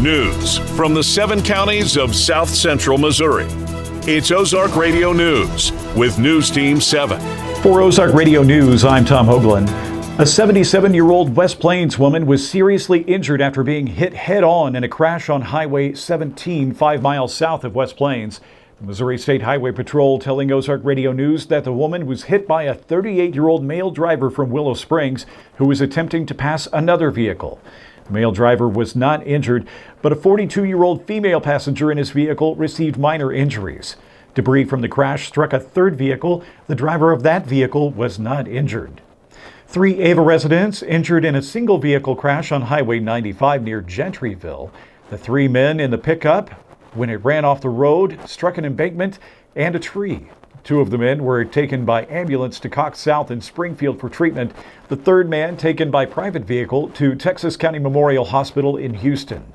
News from the 7 counties of South Central Missouri. It's Ozark Radio News with News Team 7. For Ozark Radio News, I'm Tom Hoagland. A 77-year-old West Plains woman was seriously injured after being hit head-on in a crash on Highway 17, 5 miles south of West Plains. The Missouri State Highway Patrol telling Ozark Radio News that the woman was hit by a 38-year-old male driver from Willow Springs who was attempting to pass another vehicle. The male driver was not injured, but a 42-year-old female passenger in his vehicle received minor injuries. Debris from the crash struck a third vehicle. The driver of that vehicle was not injured. 3 Ava residents injured in a single vehicle crash on Highway 95 near Gentryville. The 3 men in the pickup, when it ran off the road, struck an embankment and a tree. 2 of the men were taken by ambulance to Cox South in Springfield for treatment. The third man taken by private vehicle to Texas County Memorial Hospital in Houston.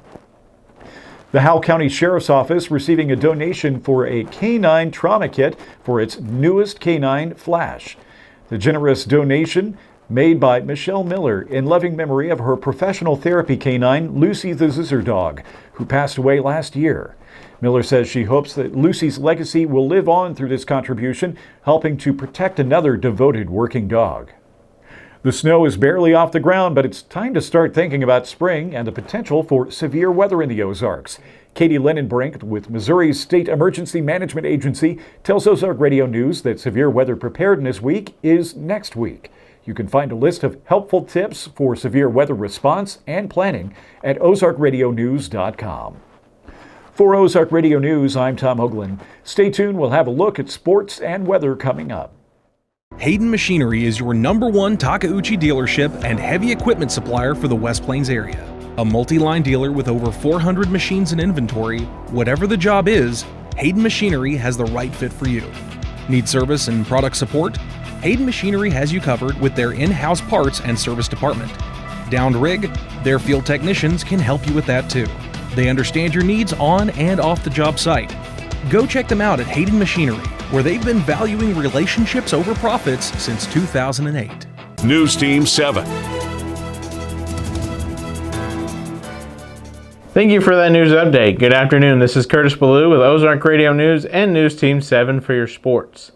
The Howell County Sheriff's Office receiving a donation for a canine trauma kit for its newest canine, Flash. The generous donation made by Michelle Miller in loving memory of her professional therapy canine, Lucy the Zizzer dog, who passed away last year. Miller says she hopes that Lucy's legacy will live on through this contribution, helping to protect another devoted working dog. The snow is barely off the ground, but it's time to start thinking about spring and the potential for severe weather in the Ozarks. Katie Linenbrink with Missouri's State Emergency Management Agency tells Ozark Radio News that Severe Weather Preparedness Week is next week. You can find a list of helpful tips for severe weather response and planning at ozarkradionews.com. For Ozark Radio News, I'm Tom Hoagland. Stay tuned, we'll have a look at sports and weather coming up. Hayden Machinery is your #1 Takeuchi dealership and heavy equipment supplier for the West Plains area. A multi-line dealer with over 400 machines in inventory, whatever the job is, Hayden Machinery has the right fit for you. Need service and product support? Hayden Machinery has you covered with their in-house parts and service department. Downed rig? Their field technicians can help you with that too. They understand your needs on and off the job site. Go check them out at Hayden Machinery, where they've been valuing relationships over profits since 2008. News Team 7. Thank you for that news update. Good afternoon. This is Curtis Ballou with Ozark Radio News and News Team 7 for your sports.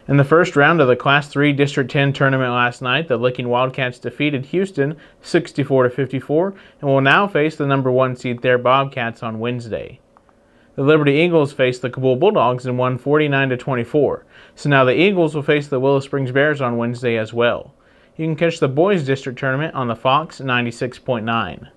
In the first round of the Class 3 District 10 tournament last night, the Licking Wildcats defeated Houston 64-54 and will now face the #1 seed there Bobcats on Wednesday. The Liberty Eagles faced the Kabul Bulldogs and won 49-24, so now the Eagles will face the Willow Springs Bears on Wednesday as well. You can catch the boys district tournament on the Fox 96.9.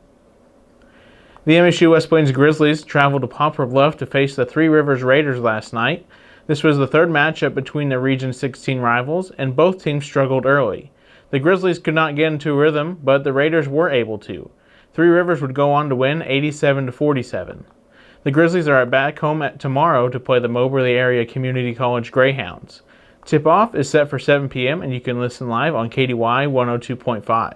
The MSU West Plains Grizzlies traveled to Poplar Bluff to face the Three Rivers Raiders last night. This was the third matchup between the Region 16 rivals, and both teams struggled early. The Grizzlies could not get into a rhythm, but the Raiders were able to. Three Rivers would go on to win 87-47. The Grizzlies are back home tomorrow to play the Moberly Area Community College Greyhounds. Tip-off is set for 7 p.m. and you can listen live on KDY 102.5.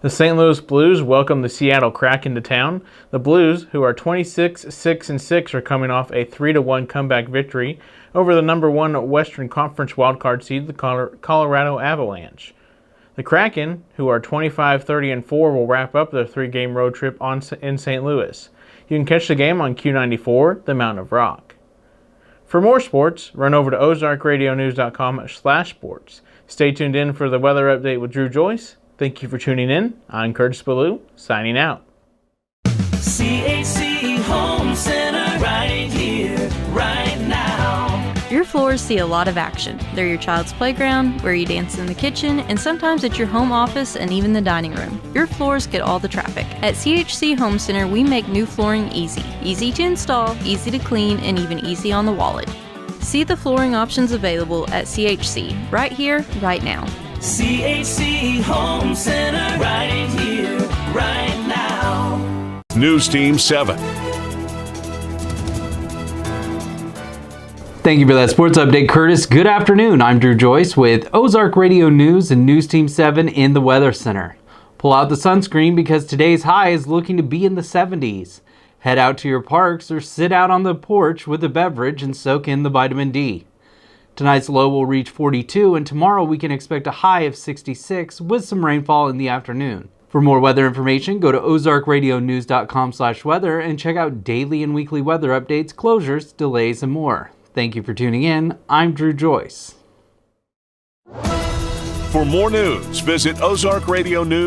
The St. Louis Blues welcome the Seattle Kraken to town. The Blues, who are 26-6-6, are coming off a 3-1 comeback victory over the #1 Western Conference wildcard seed, the Colorado Avalanche. The Kraken, who are 25-30-4, will wrap up their 3-game road trip in St. Louis. You can catch the game on Q94, the Mountain of Rock. For more sports, run over to ozarkradionews.com/sports. Stay tuned in for the weather update with Drew Joyce. Thank you for tuning in. I'm Curtis Ballou, signing out. CHC Home Center, right here, right now. Your floors see a lot of action. They're your child's playground, where you dance in the kitchen, and sometimes it's your home office and even the dining room. Your floors get all the traffic. At CHC Home Center, we make new flooring easy. Easy to install, easy to clean, and even easy on the wallet. See the flooring options available at CHC, right here, right now. CHC Home Center, right here, right now. News Team 7. Thank you for that sports update, Curtis. Good afternoon. I'm Drew Joyce with Ozark Radio News and News Team 7 in the Weather Center. Pull out the sunscreen because today's high is looking to be in the 70s. Head out to your parks or sit out on the porch with a beverage and soak in the vitamin D. Tonight's low will reach 42, and tomorrow we can expect a high of 66 with some rainfall in the afternoon. For more weather information, go to ozarkradionews.com/weather and check out daily and weekly weather updates, closures, delays, and more. Thank you for tuning in. I'm Drew Joyce. For more news, visit Ozark Radio News.